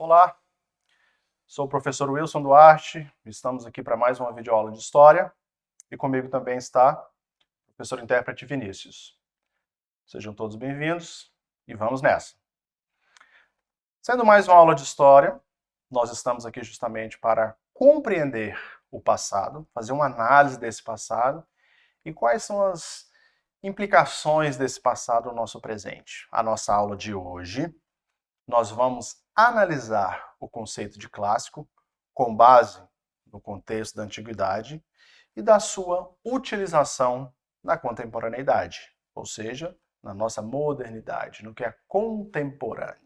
Olá, sou o professor Wilson Duarte, estamos aqui para mais uma videoaula de História e comigo também está o professor intérprete Vinícius. Sejam todos bem-vindos e vamos nessa. Sendo mais uma aula de História, nós estamos aqui justamente para compreender o passado, fazer uma análise desse passado e quais são as implicações desse passado no nosso presente. A nossa aula de hoje, nós vamos analisar o conceito de clássico com base no contexto da antiguidade e da sua utilização na contemporaneidade, ou seja, na nossa modernidade, no que é contemporâneo.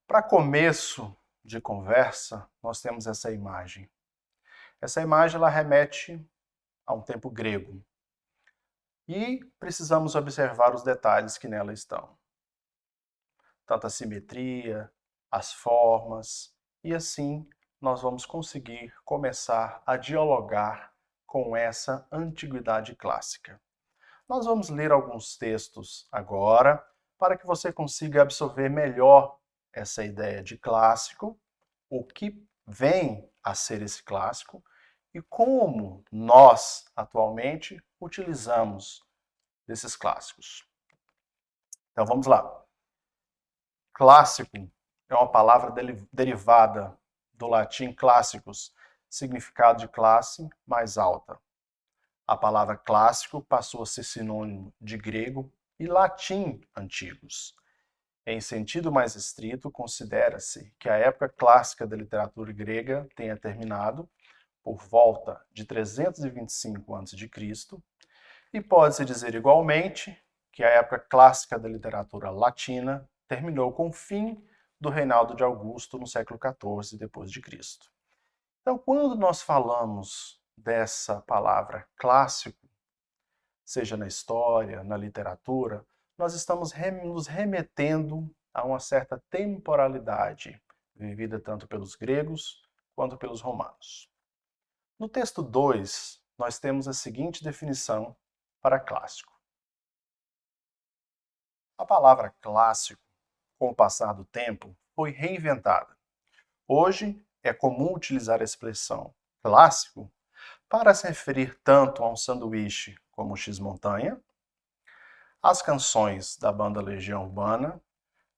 Para começo de conversa, nós temos essa imagem. Essa imagem ela remete a um tempo grego. E precisamos observar os detalhes que nela estão. Tanto a simetria, as formas, e assim nós vamos conseguir começar a dialogar com essa antiguidade clássica. Nós vamos ler alguns textos agora, para que você consiga absorver melhor essa ideia de clássico, o que vem a ser esse clássico e como nós, atualmente, utilizamos desses clássicos. Então vamos lá. Clássico é uma palavra derivada do latim clássicos, significado de classe mais alta. A palavra clássico passou a ser sinônimo de grego e latim antigos. Em sentido mais estrito, considera-se que a época clássica da literatura grega tenha terminado por volta de 325 a.C., e pode-se dizer igualmente que a época clássica da literatura latina terminou com o fim do reinado de Augusto no século XIV d.C. Então, quando nós falamos dessa palavra clássico, seja na história, na literatura, nós estamos nos remetendo a uma certa temporalidade vivida tanto pelos gregos quanto pelos romanos. No texto 2, nós temos a seguinte definição para clássico. A palavra clássico, com o passar do tempo, foi reinventada. Hoje, é comum utilizar a expressão clássico para se referir tanto a um sanduíche como o X-Montanha, as canções da banda Legião Urbana,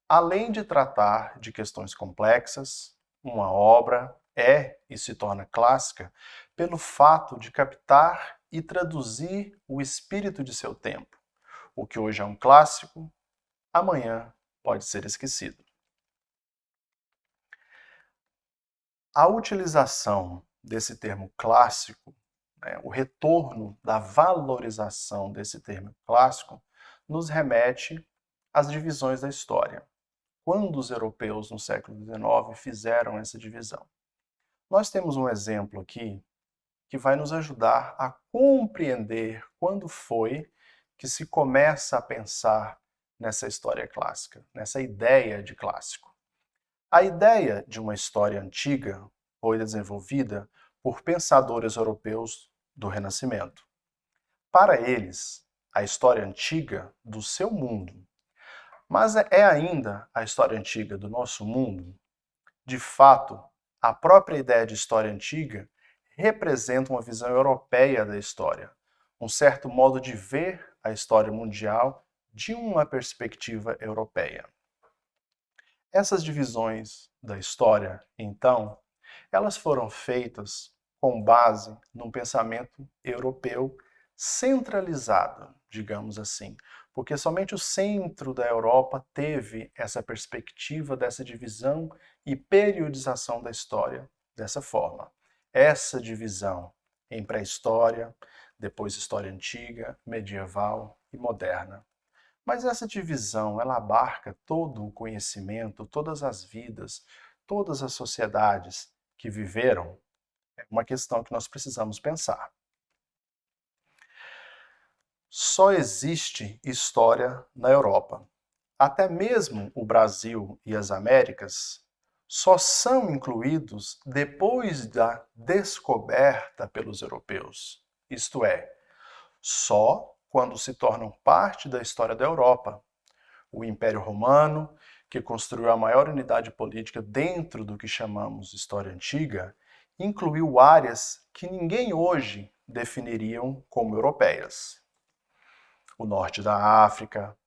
além de tratar de questões complexas. Uma obra é e se torna clássica pelo fato de captar e traduzir o espírito de seu tempo. O que hoje é um clássico, amanhã pode ser esquecido. A utilização desse termo clássico, o retorno da valorização desse termo clássico, nos remete às divisões da história. Quando os europeus no século XIX fizeram essa divisão. Nós temos um exemplo aqui que vai nos ajudar a compreender quando foi que se começa a pensar nessa história clássica, nessa ideia de clássico. A ideia de uma história antiga foi desenvolvida por pensadores europeus do Renascimento. Para eles, a história antiga do seu mundo, mas é ainda a história antiga do nosso mundo? De fato, a própria ideia de história antiga representa uma visão europeia da história, um certo modo de ver a história mundial de uma perspectiva europeia. Essas divisões da história, então, elas foram feitas com base num pensamento europeu centralizado, digamos assim, porque somente o centro da Europa teve essa perspectiva dessa divisão e periodização da história dessa forma. Essa divisão em pré-história, depois história antiga, medieval e moderna. Mas essa divisão, ela abarca todo o conhecimento, todas as vidas, todas as sociedades que viveram. É uma questão que nós precisamos pensar. Só existe história na Europa. Até mesmo o Brasil e as Américas só são incluídos depois da descoberta pelos europeus. Isto é, só quando se tornam parte da história da Europa. O Império Romano, que construiu a maior unidade política dentro do que chamamos história antiga, incluiu áreas que ninguém hoje definiriam como europeias. O norte da África,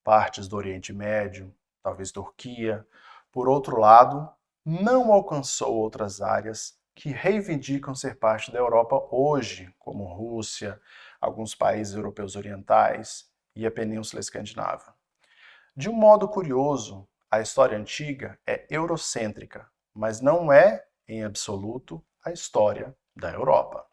partes do Oriente Médio, talvez Turquia. Por outro lado, não alcançou outras áreas que reivindicam ser parte da Europa hoje, como Rússia, alguns países europeus orientais e a Península Escandinava. De um modo curioso, a história antiga é eurocêntrica, mas não é, em absoluto, a história da Europa.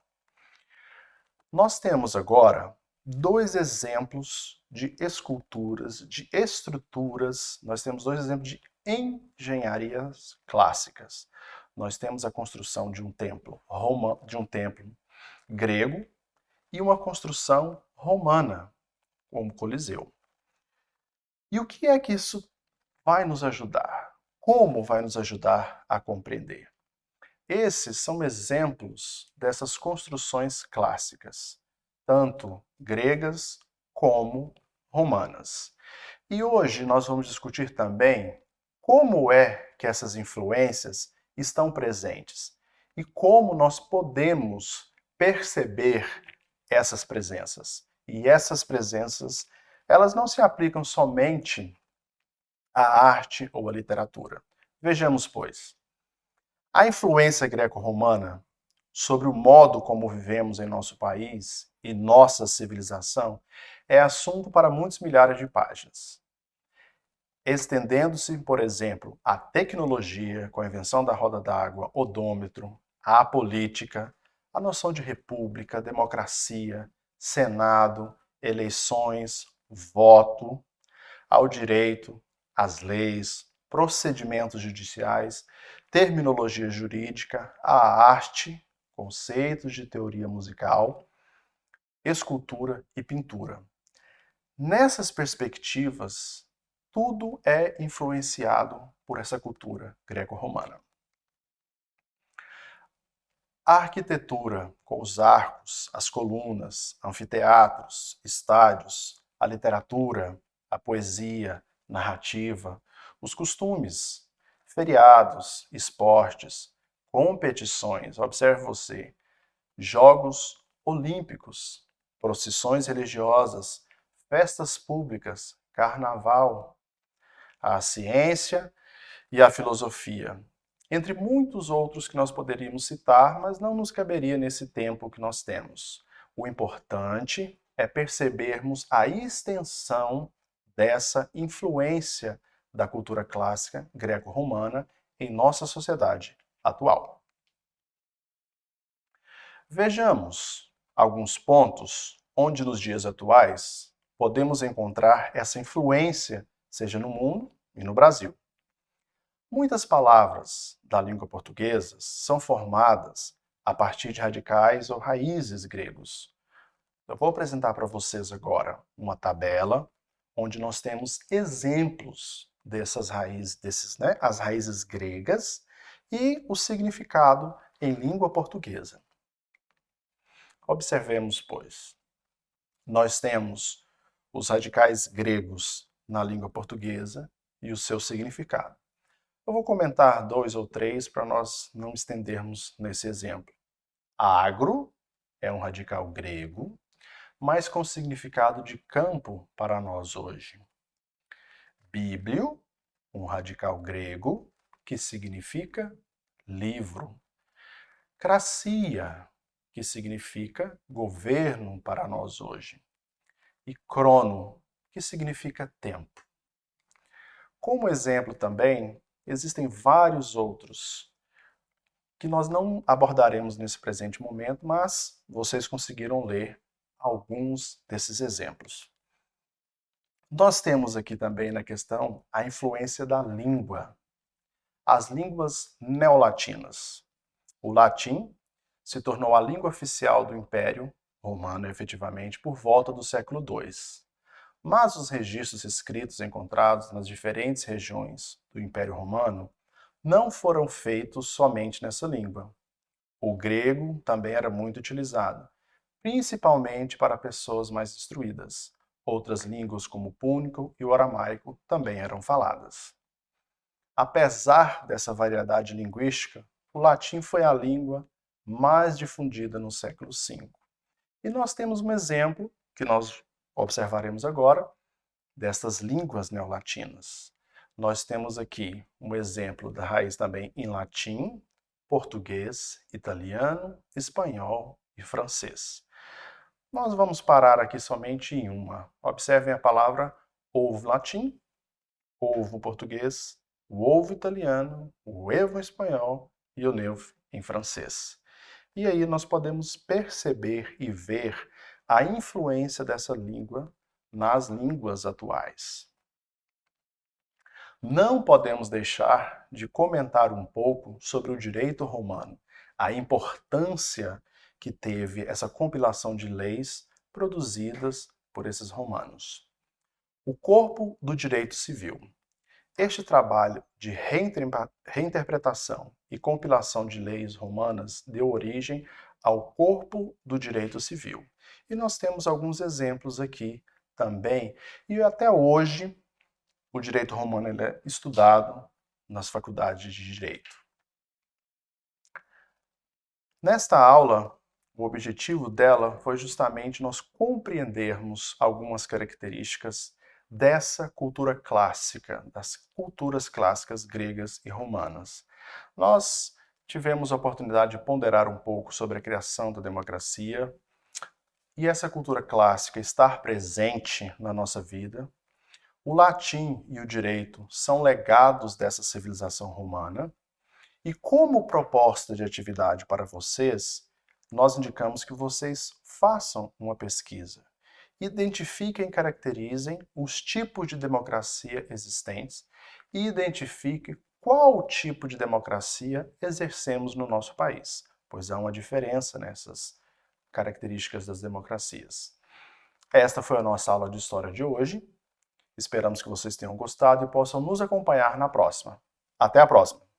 Nós temos agora dois exemplos de esculturas, de estruturas, nós temos dois exemplos de engenharias clássicas. Nós temos a construção de um templo grego e uma construção romana, como o Coliseu. E o que é que isso vai nos ajudar? Como vai nos ajudar a compreender? Esses são exemplos dessas construções clássicas, tanto gregas como romanas. E hoje nós vamos discutir também como é que essas influências estão presentes e como nós podemos perceber essas presenças. E essas presenças, elas não se aplicam somente à arte ou à literatura. Vejamos, pois. A influência greco-romana sobre o modo como vivemos em nosso país e nossa civilização é assunto para muitos milhares de páginas, estendendo-se, por exemplo, à tecnologia, com a invenção da roda d'água, odômetro, à política, a noção de república, democracia, senado, eleições, voto, ao direito, às leis, procedimentos judiciais, terminologia jurídica, a arte, conceitos de teoria musical, escultura e pintura. Nessas perspectivas, tudo é influenciado por essa cultura greco-romana. A arquitetura, com os arcos, as colunas, anfiteatros, estádios, a literatura, a poesia, narrativa, os costumes, feriados, esportes, competições, observe você, jogos olímpicos, procissões religiosas, festas públicas, carnaval, a ciência e a filosofia, entre muitos outros que nós poderíamos citar, mas não nos caberia nesse tempo que nós temos. O importante é percebermos a extensão dessa influência da cultura clássica greco-romana em nossa sociedade atual. Vejamos alguns pontos onde nos dias atuais podemos encontrar essa influência, seja no mundo e no Brasil. Muitas palavras da língua portuguesa são formadas a partir de radicais ou raízes gregos. Eu vou apresentar para vocês agora uma tabela onde nós temos exemplos dessas raízes, as raízes gregas e o significado em língua portuguesa. Observemos, pois. Nós temos os radicais gregos na língua portuguesa e o seu significado. Eu vou comentar 2 ou 3 para nós não estendermos nesse exemplo. Agro é um radical grego, mas com significado de campo para nós hoje. Bíblio, um radical grego, que significa livro. Cracia, que significa governo para nós hoje. E crono, que significa tempo. Como exemplo também, existem vários outros que nós não abordaremos nesse presente momento, mas vocês conseguiram ler alguns desses exemplos. Nós temos aqui também na questão a influência da língua. As línguas neolatinas. O latim se tornou a língua oficial do Império Romano, efetivamente, por volta do século II. Mas os registros escritos encontrados nas diferentes regiões do Império Romano não foram feitos somente nessa língua. O grego também era muito utilizado, principalmente para pessoas mais instruídas. Outras línguas, como o púnico e o aramaico, também eram faladas. Apesar dessa variedade linguística, o latim foi a língua mais difundida no século V. E nós temos um exemplo, que nós observaremos agora, destas línguas neolatinas. Nós temos aqui um exemplo da raiz também em latim, português, italiano, espanhol e francês. Nós vamos parar aqui somente em uma. Observem a palavra ovo latim, ovo português, o ovo italiano, o evo espanhol e o neuf em francês. E aí nós podemos perceber e ver a influência dessa língua nas línguas atuais. Não podemos deixar de comentar um pouco sobre o direito romano, a importância que teve essa compilação de leis produzidas por esses romanos. O corpo do direito civil. Este trabalho de reinterpretação e compilação de leis romanas deu origem ao corpo do direito civil. E nós temos alguns exemplos aqui também, e até hoje o direito romano ele é estudado nas faculdades de direito. Nesta aula, o objetivo dela foi justamente nós compreendermos algumas características dessa cultura clássica, das culturas clássicas gregas e romanas. Nós tivemos a oportunidade de ponderar um pouco sobre a criação da democracia e essa cultura clássica estar presente na nossa vida. O latim e o direito são legados dessa civilização romana. E como proposta de atividade para vocês, nós indicamos que vocês façam uma pesquisa. Identifiquem e caracterizem os tipos de democracia existentes e identifiquem qual tipo de democracia exercemos no nosso país, pois há uma diferença nessas características das democracias. Esta foi a nossa aula de história de hoje. Esperamos que vocês tenham gostado e possam nos acompanhar na próxima. Até a próxima!